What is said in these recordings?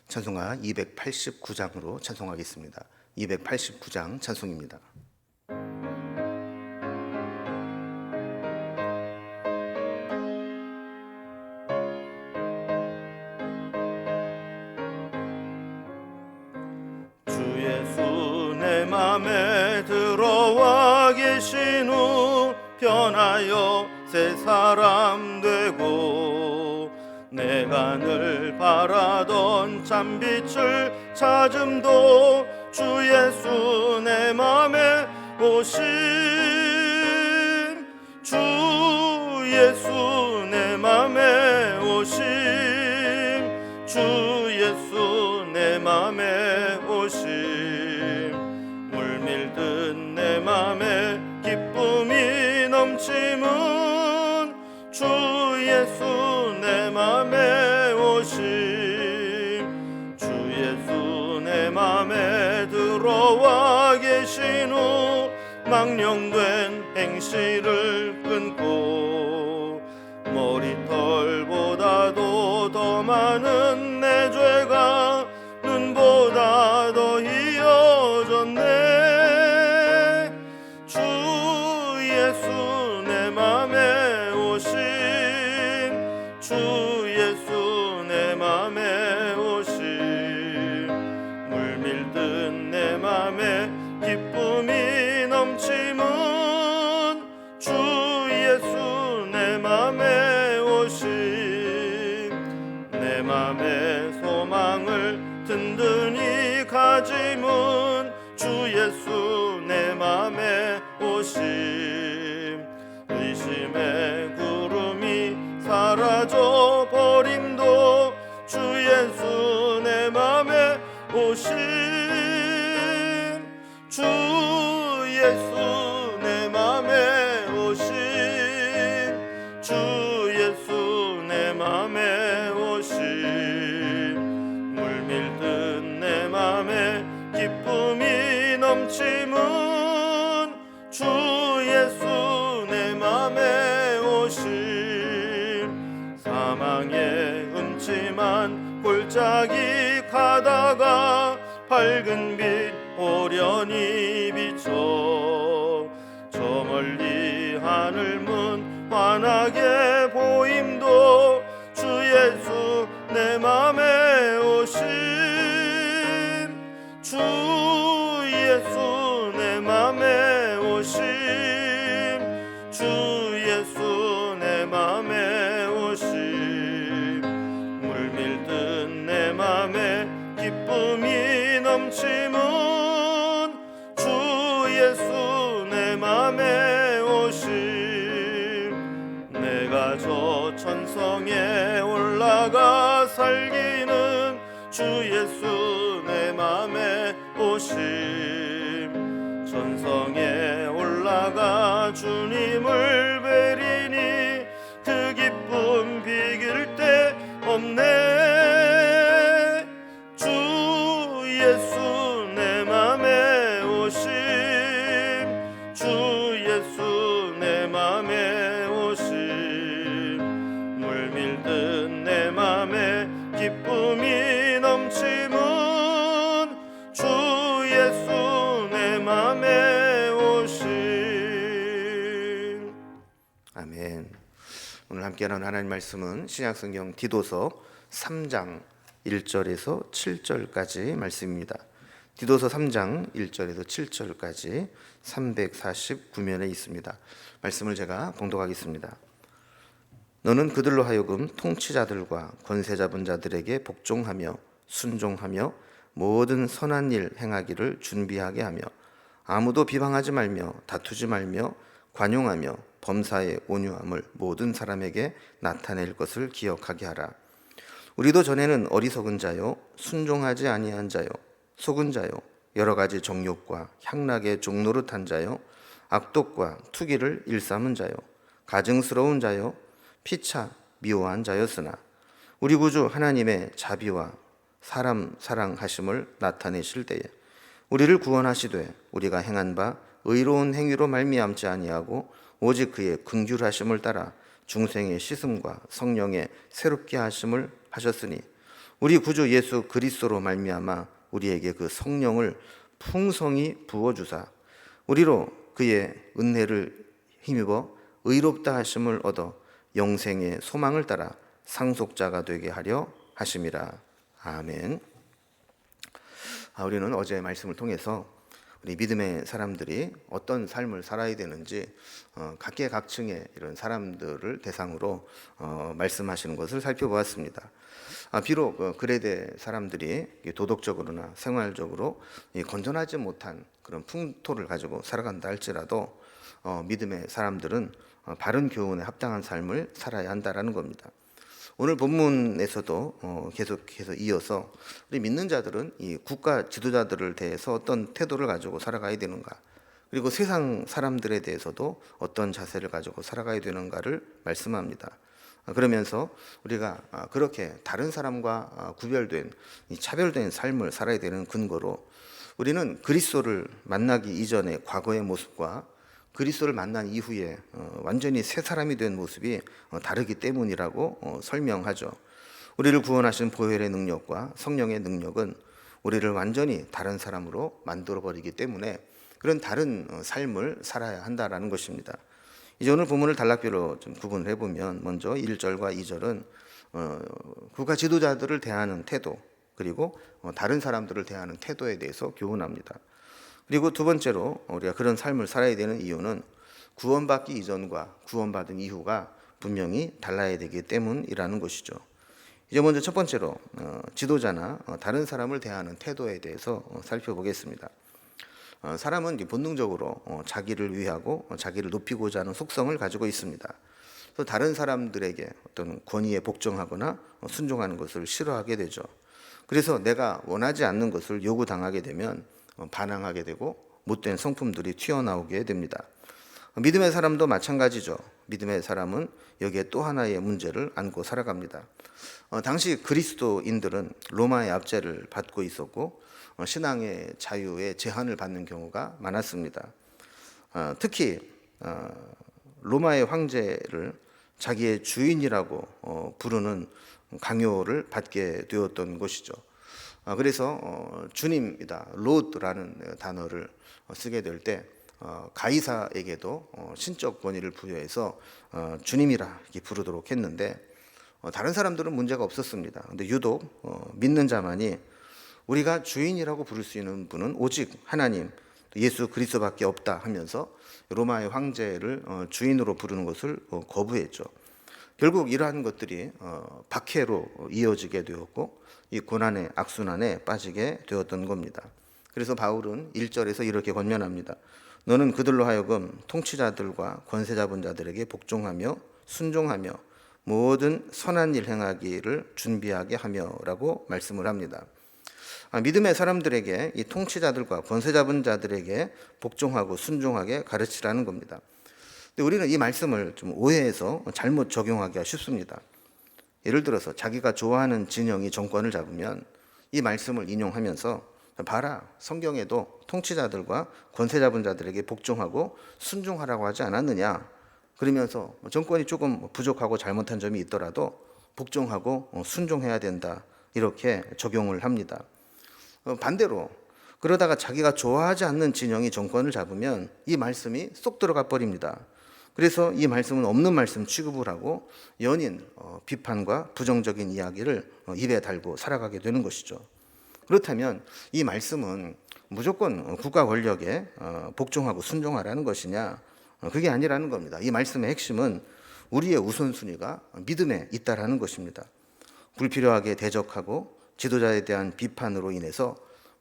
찬송가 289장으로 찬송하겠습니다. 289장 찬송입니다. 주 예수 내 맘에 들어와 계신 후 변하여 새 사람 되고 내가 늘 바라던 참빛을 찾음도 주 예수 내 맘에 오심 주 예수 내 맘에 오심 주 예수 내 맘에 오심 물밀듯 내 맘에 기쁨이 넘치는 주 예수 내 맘에 오심 주 예수 내 맘에 들어와 계신 후 망령된 행실을 끊고 머리털보다도 더 많은 내 죄가 눈보다 더 희어졌네 주 예수 내 맘에 오심 주 예수 내 맘에 오심 물밀듯 내 맘에 기쁨이 넘치는 주 예수 내 맘에 오심 내 맘의 소망을 든든히 가짐은 주 예수 내 맘에 오심 의심의 구름이 사라져 버림도 주 예수 내 맘에 오심 주 예수 내 맘에 오심 주 예수 내 맘에 오심 물밀듯 내 맘에 기쁨이 넘치는 주 예수 내 맘에 오심 사망의 음침한 골짜기 가다가 밝은 빛 오련히 비춰 저 멀리 하늘 문 환하게 보임도 주 예수 내 맘에 오심 주 예수 내 맘에 오심 주 예수 내 맘에 오심 물밀듯 내 맘에 기쁨이 넘치는 주 예수 내 맘에 오심 내가 저 천성에 올라가 살기는 주 예수 내 맘에 오심 천성에 올라가 주님을 뵈리니 그 기쁨 비길 데 없네 주 예수 내 맘에 오심 주 예수 내 맘에 오심 물밀듯 내 맘에 기쁨이 넘치는 주 예수 내 맘에 오심 아멘. 오늘 함께 나눈 하나님 말씀은 신약성경 디도서 3장 1절에서 7절까지 말씀입니다. 디도서 3장 1절에서 7절까지 349면에 있습니다. 말씀을 제가 봉독하겠습니다. 너는 그들로 하여금 통치자들과 권세 잡은 자들에게 복종하며 순종하며 모든 선한 일 행하기를 준비하게 하며 아무도 비방하지 말며 다투지 말며 관용하며 범사의 온유함을 모든 사람에게 나타낼 것을 기억하게 하라. 우리도 전에는 어리석은 자요 순종하지 아니한 자요 속은 자요 여러 가지 정욕과 향락의 종노릇한 자요 악독과 투기를 일삼은 자요 가증스러운 자요 피차 미워한 자였으나 우리 구주 하나님의 자비와 사람 사랑하심을 나타내실 때에 우리를 구원하시되 우리가 행한 바 의로운 행위로 말미암지 아니하고 오직 그의 긍휼하심을 따라 중생의 씻음과 성령의 새롭게 하심을 하셨으니 우리 구주 예수 그리스도로 말미암아 우리에게 그 성령을 풍성히 부어 주사 우리로 그의 은혜를 힘입어 의롭다 하심을 얻어 영생의 소망을 따라 상속자가 되게 하려 하심이라. 아멘. 우리는 어제 말씀을 통해서 우리 믿음의 사람들이 어떤 삶을 살아야 되는지 각계각층의 이런 사람들을 대상으로 말씀하시는 것을 살펴보았습니다. 비록 그레데 사람들이 도덕적으로나 생활적으로 건전하지 못한 그런 풍토를 가지고 살아간다 할지라도 믿음의 사람들은 바른 교훈에 합당한 삶을 살아야 한다라는 겁니다. 오늘 본문에서도 계속해서 이어서 우리 믿는 자들은 이 국가 지도자들을 대해서 어떤 태도를 가지고 살아가야 되는가, 그리고 세상 사람들에 대해서도 어떤 자세를 가지고 살아가야 되는가를 말씀합니다. 그러면서 우리가 그렇게 다른 사람과 구별된 이 차별된 삶을 살아야 되는 근거로 우리는 그리스도를 만나기 이전의 과거의 모습과 그리스도를 만난 이후에 완전히 새 사람이 된 모습이 다르기 때문이라고 설명하죠. 우리를 구원하신 보혈의 능력과 성령의 능력은 우리를 완전히 다른 사람으로 만들어버리기 때문에 그런 다른 삶을 살아야 한다라는 것입니다. 이제 오늘 본문을 단락별로 좀 구분을 해보면 먼저 1절과 2절은 국가 지도자들을 대하는 태도, 그리고 다른 사람들을 대하는 태도에 대해서 교훈합니다. 그리고 두 번째로 우리가 그런 삶을 살아야 되는 이유는 구원받기 이전과 구원받은 이후가 분명히 달라야 되기 때문이라는 것이죠. 이제 먼저 첫 번째로 지도자나 다른 사람을 대하는 태도에 대해서 살펴보겠습니다. 사람은 본능적으로 자기를 위하고 자기를 높이고자 하는 속성을 가지고 있습니다. 또 다른 사람들에게 어떤 권위에 복종하거나 순종하는 것을 싫어하게 되죠. 그래서 내가 원하지 않는 것을 요구당하게 되면 반항하게 되고 못된 성품들이 튀어나오게 됩니다. 믿음의 사람도 마찬가지죠. 믿음의 사람은 여기에 또 하나의 문제를 안고 살아갑니다. 당시 그리스도인들은 로마의 압제를 받고 있었고 신앙의 자유에 제한을 받는 경우가 많았습니다. 특히 로마의 황제를 자기의 주인이라고 부르는 강요를 받게 되었던 것이죠. 그래서 주님이다, 로드라는 단어를 쓰게 될 때 가이사에게도 신적 권위를 부여해서 주님이라 이렇게 부르도록 했는데 다른 사람들은 문제가 없었습니다. 근데 유독 믿는 자만이 우리가 주인이라고 부를 수 있는 분은 오직 하나님, 예수 그리스도밖에 없다 하면서 로마의 황제를 주인으로 부르는 것을 거부했죠. 결국 이러한 것들이 박해로 이어지게 되었고 이 고난의 악순환에 빠지게 되었던 겁니다. 그래서 바울은 1절에서 이렇게 권면합니다. 너는 그들로 하여금 통치자들과 권세 잡은 자들에게 복종하며 순종하며 모든 선한 일 행하기를 준비하게 하며라고 말씀을 합니다. 믿음의 사람들에게 이 통치자들과 권세 잡은 자들에게 복종하고 순종하게 가르치라는 겁니다. 근데 우리는 이 말씀을 좀 오해해서 잘못 적용하기가 쉽습니다. 예를 들어서 자기가 좋아하는 진영이 정권을 잡으면 이 말씀을 인용하면서 봐라, 성경에도 통치자들과 권세 잡은 자들에게 복종하고 순종하라고 하지 않았느냐, 그러면서 정권이 조금 부족하고 잘못한 점이 있더라도 복종하고 순종해야 된다, 이렇게 적용을 합니다. 반대로 그러다가 자기가 좋아하지 않는 진영이 정권을 잡으면 이 말씀이 쏙 들어가 버립니다. 그래서 이 말씀은 없는 말씀 취급을 하고 연인 비판과 부정적인 이야기를 입에 달고 살아가게 되는 것이죠. 그렇다면 이 말씀은 무조건 국가 권력에 복종하고 순종하라는 것이냐? 그게 아니라는 겁니다. 이 말씀의 핵심은 우리의 우선순위가 믿음에 있다라는 것입니다. 불필요하게 대적하고 지도자에 대한 비판으로 인해서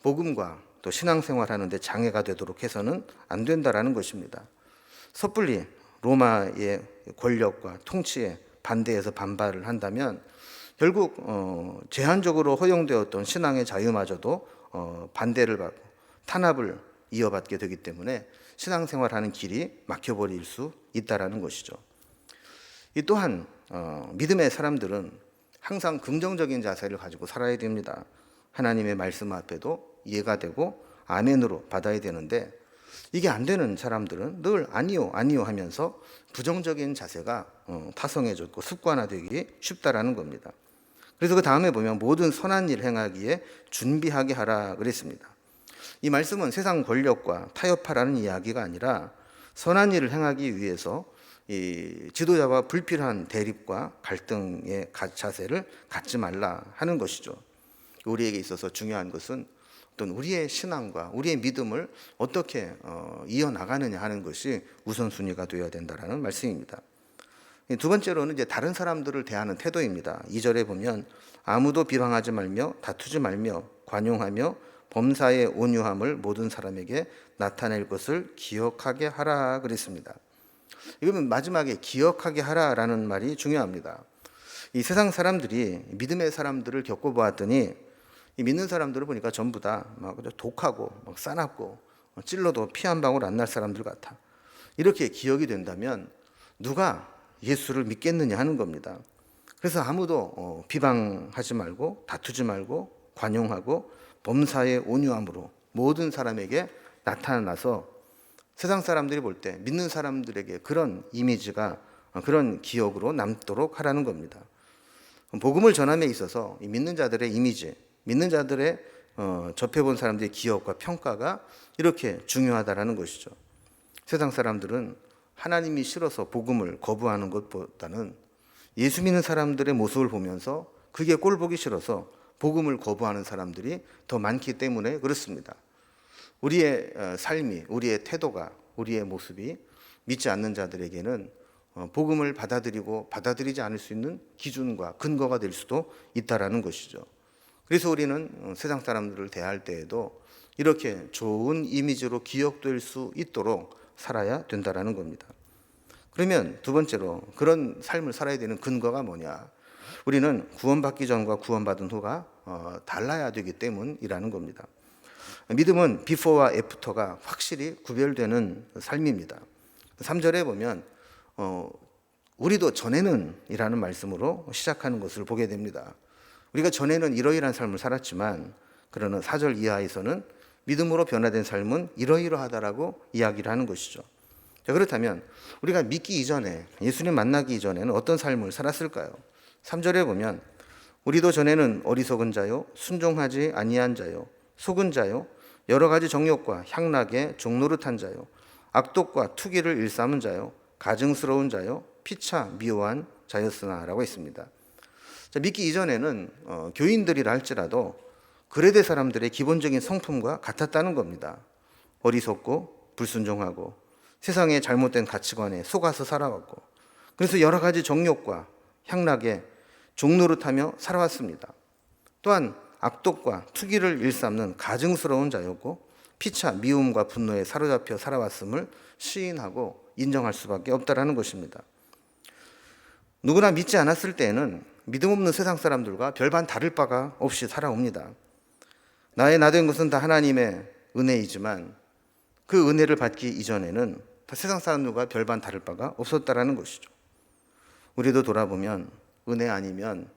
복음과 또 신앙생활하는 데 장애가 되도록 해서는 안 된다라는 것입니다. 섣불리 로마의 권력과 통치에 반대해서 반발을 한다면 결국 제한적으로 허용되었던 신앙의 자유마저도 반대를 받고 탄압을 이어받게 되기 때문에 신앙생활하는 길이 막혀버릴 수 있다라는 것이죠. 이 또한 믿음의 사람들은 항상 긍정적인 자세를 가지고 살아야 됩니다. 하나님의 말씀 앞에도 이해가 되고 아멘으로 받아야 되는데 이게 안 되는 사람들은 늘 아니요 아니요 하면서 부정적인 자세가 타성해졌고 습관화되기 쉽다라는 겁니다. 그래서 그 다음에 보면 모든 선한 일 행하기에 준비하게 하라 그랬습니다. 이 말씀은 세상 권력과 타협하라는 이야기가 아니라 선한 일을 행하기 위해서 이 지도자와 불필요한 대립과 갈등의 자세를 갖지 말라 하는 것이죠. 우리에게 있어서 중요한 것은 어떤 우리의 신앙과 우리의 믿음을 어떻게 이어나가느냐 하는 것이 우선순위가 되어야 된다는 말씀입니다. 두 번째로는 이제 다른 사람들을 대하는 태도입니다. 2절에 보면 아무도 비방하지 말며 다투지 말며 관용하며 범사의 온유함을 모든 사람에게 나타낼 것을 기억하게 하라 그랬습니다. 이거는 마지막에 기억하게 하라라는 말이 중요합니다. 이 세상 사람들이 믿음의 사람들을 겪어보았더니 이 믿는 사람들을 보니까 전부 다 막 독하고 막 싸납고 찔러도 피 한 방울 안 날 사람들 같아. 이렇게 기억이 된다면 누가 예수를 믿겠느냐 하는 겁니다. 그래서 아무도 비방하지 말고 다투지 말고 관용하고 범사의 온유함으로 모든 사람에게 나타나서 세상 사람들이 볼 때 믿는 사람들에게 그런 이미지가 그런 기억으로 남도록 하라는 겁니다. 복음을 전함에 있어서 이 믿는 자들의 이미지, 믿는 자들의 접해본 사람들의 기억과 평가가 이렇게 중요하다라는 것이죠. 세상 사람들은 하나님이 싫어서 복음을 거부하는 것보다는 예수 믿는 사람들의 모습을 보면서 그게 꼴보기 싫어서 복음을 거부하는 사람들이 더 많기 때문에 그렇습니다. 우리의 삶이, 우리의 태도가, 우리의 모습이 믿지 않는 자들에게는 복음을 받아들이고 받아들이지 않을 수 있는 기준과 근거가 될 수도 있다라는 것이죠. 그래서 우리는 세상 사람들을 대할 때에도 이렇게 좋은 이미지로 기억될 수 있도록 살아야 된다라는 겁니다. 그러면 두 번째로 그런 삶을 살아야 되는 근거가 뭐냐? 우리는 구원받기 전과 구원받은 후가 달라야 되기 때문이라는 겁니다. 믿음은 비포와 애프터가 확실히 구별되는 삶입니다. 3절에 보면 우리도 전에는 이라는 말씀으로 시작하는 것을 보게 됩니다. 우리가 전에는 이러이러한 삶을 살았지만 그러는 4절 이하에서는 믿음으로 변화된 삶은 이러이러하다라고 이야기를 하는 것이죠. 자, 그렇다면 우리가 믿기 이전에, 예수님 만나기 이전에는 어떤 삶을 살았을까요? 3절에 보면 우리도 전에는 어리석은 자요 순종하지 아니한 자요 속은 자요 여러 가지 정욕과 향락에 종노릇한 자요 악독과 투기를 일삼은 자요 가증스러운 자요 피차 미워한 자였으나 라고 했습니다. 자, 믿기 이전에는 교인들이라 할지라도 그레데 사람들의 기본적인 성품과 같았다는 겁니다. 어리석고 불순종하고 세상의 잘못된 가치관에 속아서 살아왔고 그래서 여러 가지 정욕과 향락에 종노릇하며 살아왔습니다. 또한 악독과 투기를 일삼는 가증스러운 자였고 피차 미움과 분노에 사로잡혀 살아왔음을 시인하고 인정할 수밖에 없다라는 것입니다. 누구나 믿지 않았을 때에는 믿음 없는 세상 사람들과 별반 다를 바가 없이 살아옵니다. 나의 나 된 것은 다 하나님의 은혜이지만 그 은혜를 받기 이전에는 다 세상 사람들과 별반 다를 바가 없었다라는 것이죠. 우리도 돌아보면 은혜 아니면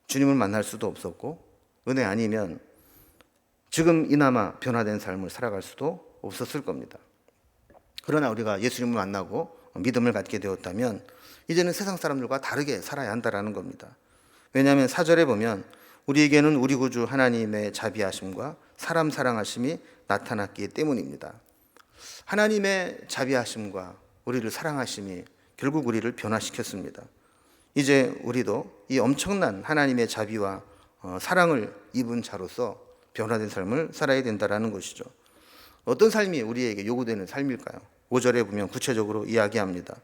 주님을 만날 수도 없었고 은혜 아니면 지금 이나마 변화된 삶을 살아갈 수도 없었을 겁니다. 그러나 우리가 예수님을 만나고 믿음을 갖게 되었다면 이제는 세상 사람들과 다르게 살아야 한다는 겁니다. 왜냐하면 4절에 보면 우리에게는 우리 구주 하나님의 자비하심과 사람 사랑하심이 나타났기 때문입니다. 하나님의 자비하심과 우리를 사랑하심이 결국 우리를 변화시켰습니다. 이제 우리도 이 엄청난 하나님의 자비와 사랑을 입은 자로서 변화된 삶을 살아야 된다는 것이죠. 어떤 삶이 우리에게 요구되는 삶일까요? 5절에 보면 구체적으로 이야기합니다.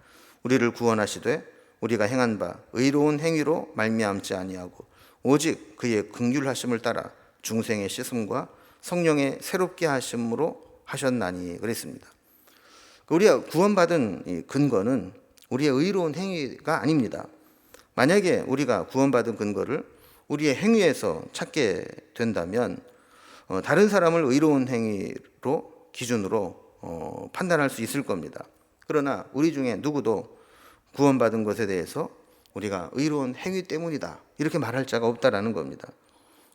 우리를 구원하시되 우리가 행한 바 의로운 행위로 말미암지 아니하고 오직 그의 긍휼하심을 따라 중생의 씻음과 성령의 새롭게 하심으로 하셨나니 그랬습니다. 우리가 구원받은 이 근거는 우리의 의로운 행위가 아닙니다. 만약에 우리가 구원받은 근거를 우리의 행위에서 찾게 된다면 다른 사람을 의로운 행위로 기준으로 판단할 수 있을 겁니다. 그러나 우리 중에 누구도 구원받은 것에 대해서 우리가 의로운 행위 때문이다 이렇게 말할 자가 없다라는 겁니다.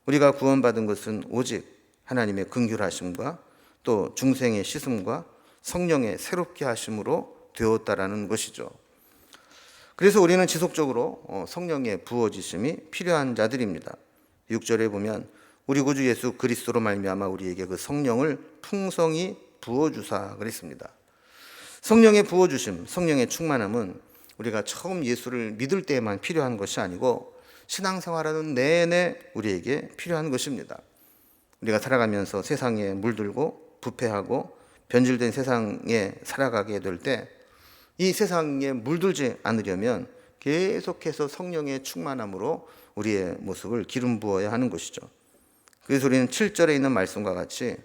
우리가 구원받은 것은 오직 하나님의 긍휼하심과 또 중생의 씻음과 성령의 새롭게 하심으로 되었다라는 것이죠. 그래서 우리는 지속적으로 성령의 부어지심이 필요한 자들입니다. 6절에 보면 우리 구주 예수 그리스도로 말미암아 우리에게 그 성령을 풍성히 부어주사 그랬습니다. 성령의 부어주심, 성령의 충만함은 우리가 처음 예수를 믿을 때에만 필요한 것이 아니고 신앙생활하는 내내 우리에게 필요한 것입니다. 우리가 살아가면서 세상에 물들고 부패하고 변질된 세상에 살아가게 될 때 이 세상에 물들지 않으려면 계속해서 성령의 충만함으로 우리의 모습을 기름 부어야 하는 것이죠. 그래서 우리는 7절에 있는 말씀과 같이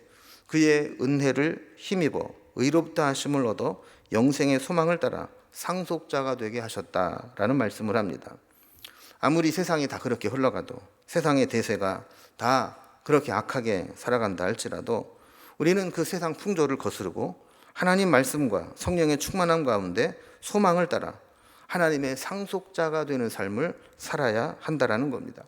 그의 은혜를 힘입어 의롭다 하심을 얻어 영생의 소망을 따라 상속자가 되게 하셨다라는 말씀을 합니다. 아무리 세상이 다 그렇게 흘러가도 세상의 대세가 다 그렇게 악하게 살아간다 할지라도 우리는 그 세상 풍조를 거스르고 하나님 말씀과 성령의 충만함 가운데 소망을 따라 하나님의 상속자가 되는 삶을 살아야 한다라는 겁니다.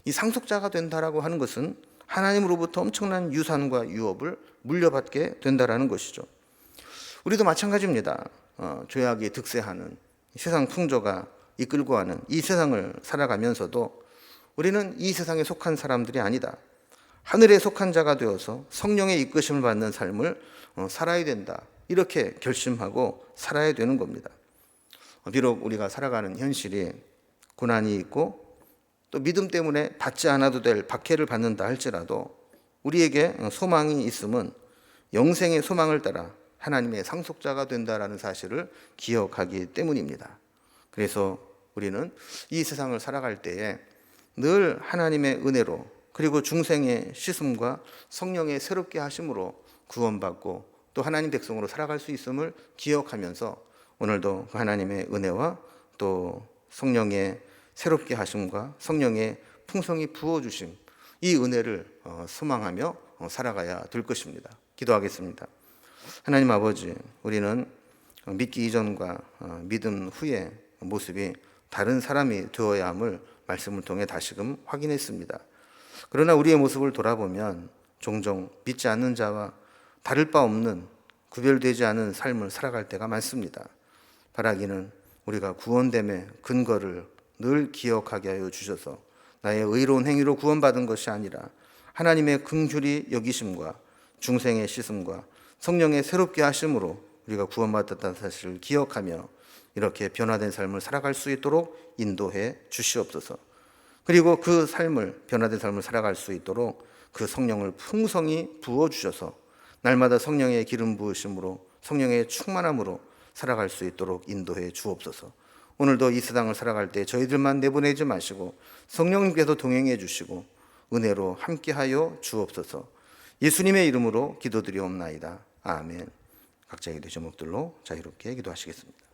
이 상속자가 된다라고 하는 것은 하나님으로부터 엄청난 유산과 유업을 물려받게 된다라는 것이죠. 우리도 마찬가지입니다. 죄악이 득세하는 세상 풍조가 이끌고 가는 이 세상을 살아가면서도 우리는 이 세상에 속한 사람들이 아니다. 하늘에 속한 자가 되어서 성령의 이끄심을 받는 삶을 살아야 된다. 이렇게 결심하고 살아야 되는 겁니다. 비록 우리가 살아가는 현실이 고난이 있고 또 믿음 때문에 받지 않아도 될 박해를 받는다 할지라도 우리에게 소망이 있음은 영생의 소망을 따라 하나님의 상속자가 된다라는 사실을 기억하기 때문입니다. 그래서 우리는 이 세상을 살아갈 때에 늘 하나님의 은혜로 그리고 중생의 씻음과 성령의 새롭게 하심으로 구원받고 또 하나님 백성으로 살아갈 수 있음을 기억하면서 오늘도 하나님의 은혜와 또 성령의 새롭게 하심과 성령의 풍성히 부어주심 이 은혜를 소망하며 살아가야 될 것입니다. 기도하겠습니다. 하나님 아버지, 우리는 믿기 이전과 믿음 후의 모습이 다른 사람이 되어야 함을 말씀을 통해 다시금 확인했습니다. 그러나 우리의 모습을 돌아보면 종종 믿지 않는 자와 다를 바 없는 구별되지 않은 삶을 살아갈 때가 많습니다. 바라기는 우리가 구원됨의 근거를 늘 기억하게 하여 주셔서 나의 의로운 행위로 구원받은 것이 아니라 하나님의 긍휼히 여기심과 중생의 씻음과 성령의 새롭게 하심으로 우리가 구원받았다는 사실을 기억하며 이렇게 변화된 삶을 살아갈 수 있도록 인도해 주시옵소서. 그리고 그 삶을 변화된 삶을 살아갈 수 있도록 그 성령을 풍성히 부어주셔서 날마다 성령의 기름 부으심으로 성령의 충만함으로 살아갈 수 있도록 인도해 주옵소서. 오늘도 이 세상을 살아갈 때 저희들만 내보내지 마시고 성령님께서 동행해 주시고 은혜로 함께하여 주옵소서. 예수님의 이름으로 기도드리옵나이다. 아멘. 각자의 기도 제목들로 자유롭게 기도하시겠습니다.